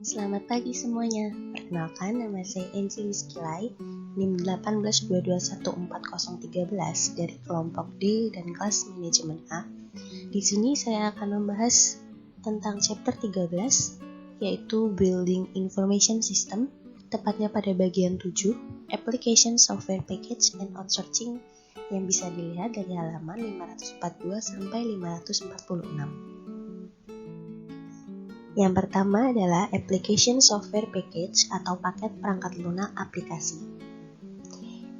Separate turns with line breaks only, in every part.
Selamat pagi semuanya. Perkenalkan, nama saya Enzi Wiskilai, NIM 182214013 dari kelompok D dan kelas manajemen A. Di sini saya akan membahas tentang chapter 13, yaitu Building Information System, tepatnya pada bagian 7, Application Software Package and Outsourcing, yang bisa dilihat dari halaman 542 sampai 546. Yang pertama adalah Application Software Package atau paket perangkat lunak aplikasi.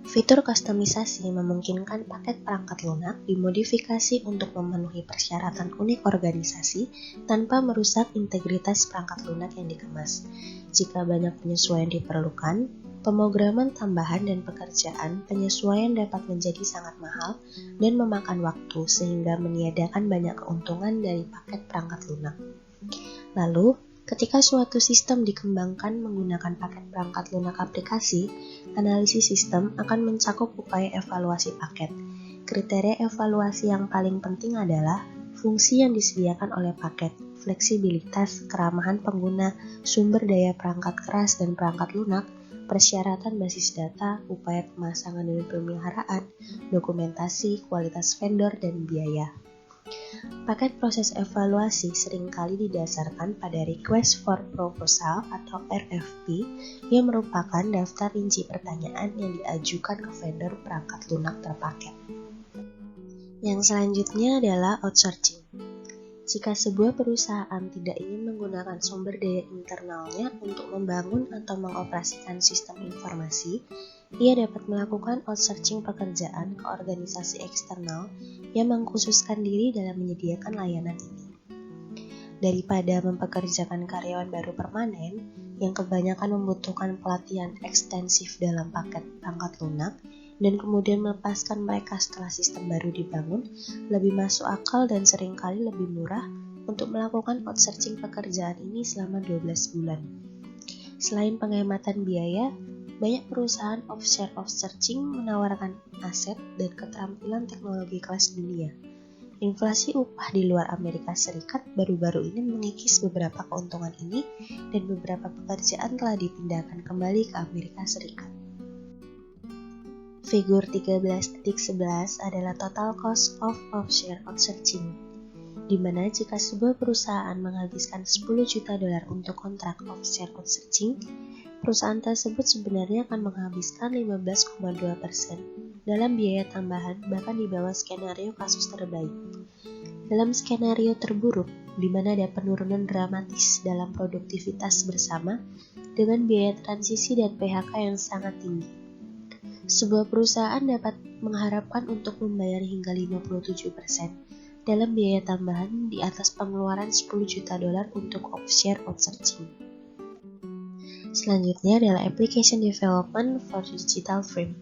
Fitur kustomisasi memungkinkan paket perangkat lunak dimodifikasi untuk memenuhi persyaratan unik organisasi tanpa merusak integritas perangkat lunak yang dikemas. Jika banyak penyesuaian diperlukan, pemrograman tambahan dan pekerjaan penyesuaian dapat menjadi sangat mahal dan memakan waktu sehingga meniadakan banyak keuntungan dari paket perangkat lunak. Lalu, ketika suatu sistem dikembangkan menggunakan paket perangkat lunak aplikasi, analisis sistem akan mencakup upaya evaluasi paket. Kriteria evaluasi yang paling penting adalah fungsi yang disediakan oleh paket, fleksibilitas, keramahan pengguna, sumber daya perangkat keras dan perangkat lunak, persyaratan basis data, upaya pemasangan dan pemeliharaan, dokumentasi, kualitas vendor, dan biaya. Paket proses evaluasi seringkali didasarkan pada Request for Proposal atau RFP yang merupakan daftar rinci pertanyaan yang diajukan ke vendor perangkat lunak terpaket. Yang selanjutnya adalah outsourcing. Jika sebuah perusahaan tidak ingin menggunakan sumber daya internalnya untuk membangun atau mengoperasikan sistem informasi, ia dapat melakukan outsourcing pekerjaan ke organisasi eksternal yang mengkhususkan diri dalam menyediakan layanan ini. Daripada mempekerjakan karyawan baru permanen yang kebanyakan membutuhkan pelatihan ekstensif dalam paket perangkat lunak dan kemudian melepaskan mereka setelah sistem baru dibangun, lebih masuk akal dan seringkali lebih murah untuk melakukan outsourcing pekerjaan ini selama 12 bulan. Selain penghematan biaya, banyak perusahaan offshore outsourcing menawarkan aset dan keterampilan teknologi kelas dunia. Inflasi upah di luar Amerika Serikat baru-baru ini mengikis beberapa keuntungan ini dan beberapa pekerjaan telah dipindahkan kembali ke Amerika Serikat. Figur 13.11 adalah total cost of offshore outsourcing, di mana jika sebuah perusahaan menghabiskan $10 juta untuk kontrak offshore outsourcing, perusahaan tersebut sebenarnya akan menghabiskan 15,2% dalam biaya tambahan bahkan di bawah skenario kasus terbaik. Dalam skenario terburuk, di mana ada penurunan dramatis dalam produktivitas bersama dengan biaya transisi dan PHK yang sangat tinggi, sebuah perusahaan dapat mengharapkan untuk membayar hingga 57% dalam biaya tambahan di atas pengeluaran $10 juta untuk offshore outsourcing. Selanjutnya adalah Application Development for Digital Frame.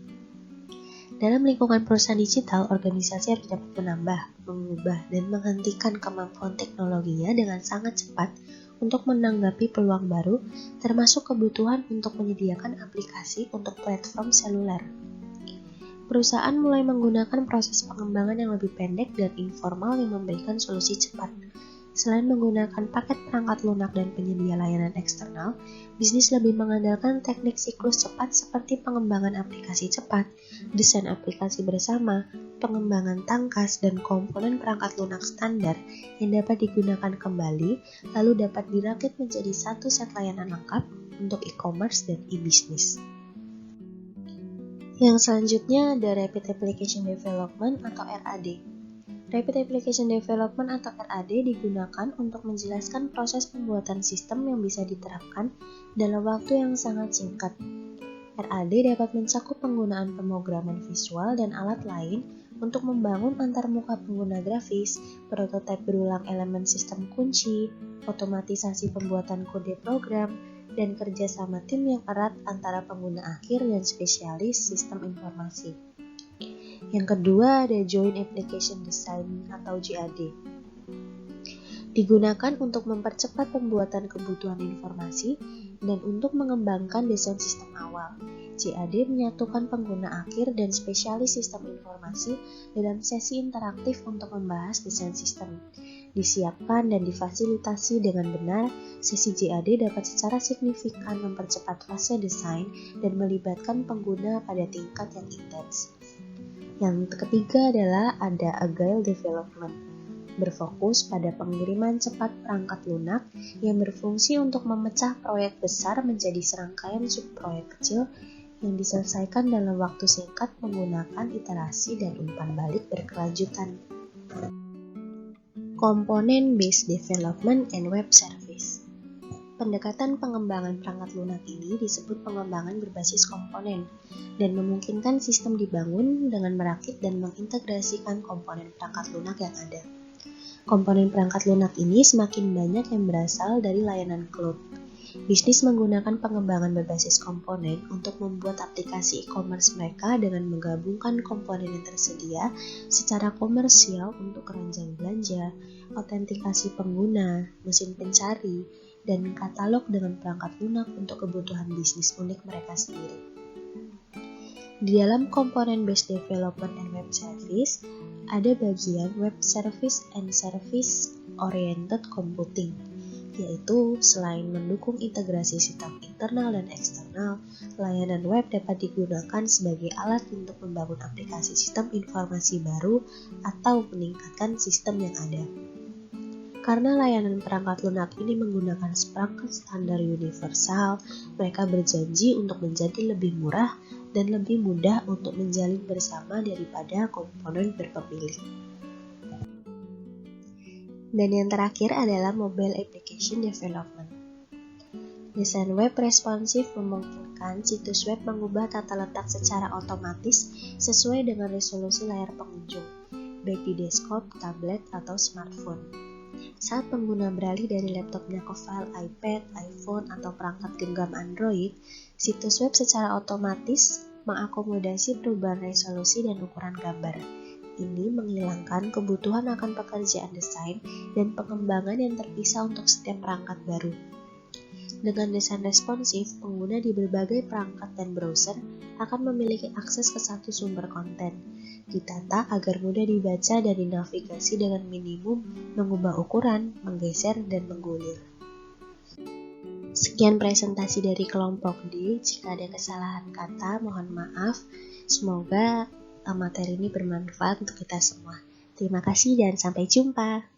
Dalam lingkungan perusahaan digital, organisasi harus dapat menambah, mengubah, dan menghentikan kemampuan teknologinya dengan sangat cepat untuk menanggapi peluang baru, termasuk kebutuhan untuk menyediakan aplikasi untuk platform seluler. Perusahaan mulai menggunakan proses pengembangan yang lebih pendek dan informal yang memberikan solusi cepat. Selain menggunakan paket perangkat lunak dan penyedia layanan eksternal, bisnis lebih mengandalkan teknik siklus cepat seperti pengembangan aplikasi cepat, desain aplikasi bersama, pengembangan tangkas, dan komponen perangkat lunak standar yang dapat digunakan kembali, lalu dapat dirakit menjadi satu set layanan lengkap untuk e-commerce dan e-business. Yang selanjutnya ada Rapid Application Development atau RAD. Rapid Application Development atau RAD digunakan untuk menjelaskan proses pembuatan sistem yang bisa diterapkan dalam waktu yang sangat singkat. RAD dapat mencakup penggunaan pemrograman visual dan alat lain untuk membangun antarmuka pengguna grafis, prototipe berulang elemen sistem kunci, otomatisasi pembuatan kode program, dan kerjasama tim yang erat antara pengguna akhir dan spesialis sistem informasi. Yang kedua ada Joint Application Design atau JAD. Digunakan untuk mempercepat pembuatan kebutuhan informasi dan untuk mengembangkan desain sistem awal. JAD menyatukan pengguna akhir dan spesialis sistem informasi dalam sesi interaktif untuk membahas desain sistem. disiapkan dan difasilitasi dengan benar, sesi JAD dapat secara signifikan mempercepat fase desain dan melibatkan pengguna pada tingkat yang intens. Yang ketiga adalah ada Agile Development, berfokus pada pengiriman cepat perangkat lunak yang berfungsi untuk memecah proyek besar menjadi serangkaian subproyek kecil yang diselesaikan dalam waktu singkat menggunakan iterasi dan umpan balik berkelanjutan. Komponen Based Development and Web Service. Pendekatan pengembangan perangkat lunak ini disebut pengembangan berbasis komponen dan memungkinkan sistem dibangun dengan merakit dan mengintegrasikan komponen perangkat lunak yang ada. Komponen perangkat lunak ini semakin banyak yang berasal dari layanan cloud. Bisnis menggunakan pengembangan berbasis komponen untuk membuat aplikasi e-commerce mereka dengan menggabungkan komponen yang tersedia secara komersial untuk keranjang belanja, autentikasi pengguna, mesin pencari, dan katalog dengan perangkat lunak untuk kebutuhan bisnis unik mereka sendiri. Di dalam komponen Based Development and Web Service, ada bagian Web Service and Service Oriented Computing, yaitu selain mendukung integrasi sistem internal dan eksternal, layanan web dapat digunakan sebagai alat untuk membangun aplikasi sistem informasi baru atau meningkatkan sistem yang ada. Karena layanan perangkat lunak ini menggunakan seperangkat standar universal, mereka berjanji untuk menjadi lebih murah dan lebih mudah untuk menjalin bersama daripada komponen berpemilik. Dan yang terakhir adalah Mobile Application Development. Desain web responsif memungkinkan situs web mengubah tata letak secara otomatis sesuai dengan resolusi layar pengunjung, baik di desktop, tablet, atau smartphone. Saat pengguna beralih dari laptopnya ke file iPad, iPhone, atau perangkat genggam Android, situs web secara otomatis mengakomodasi perubahan resolusi dan ukuran gambar. Ini menghilangkan kebutuhan akan pekerjaan desain dan pengembangan yang terpisah untuk setiap perangkat baru. Dengan desain responsif, pengguna di berbagai perangkat dan browser akan memiliki akses ke satu sumber konten, ditata agar mudah dibaca dan dinavigasi dengan minimum mengubah ukuran, menggeser, dan menggulir. Sekian presentasi dari kelompok D. Jika ada kesalahan kata, mohon maaf. Semoga materi ini bermanfaat untuk kita semua. Terima kasih dan sampai jumpa.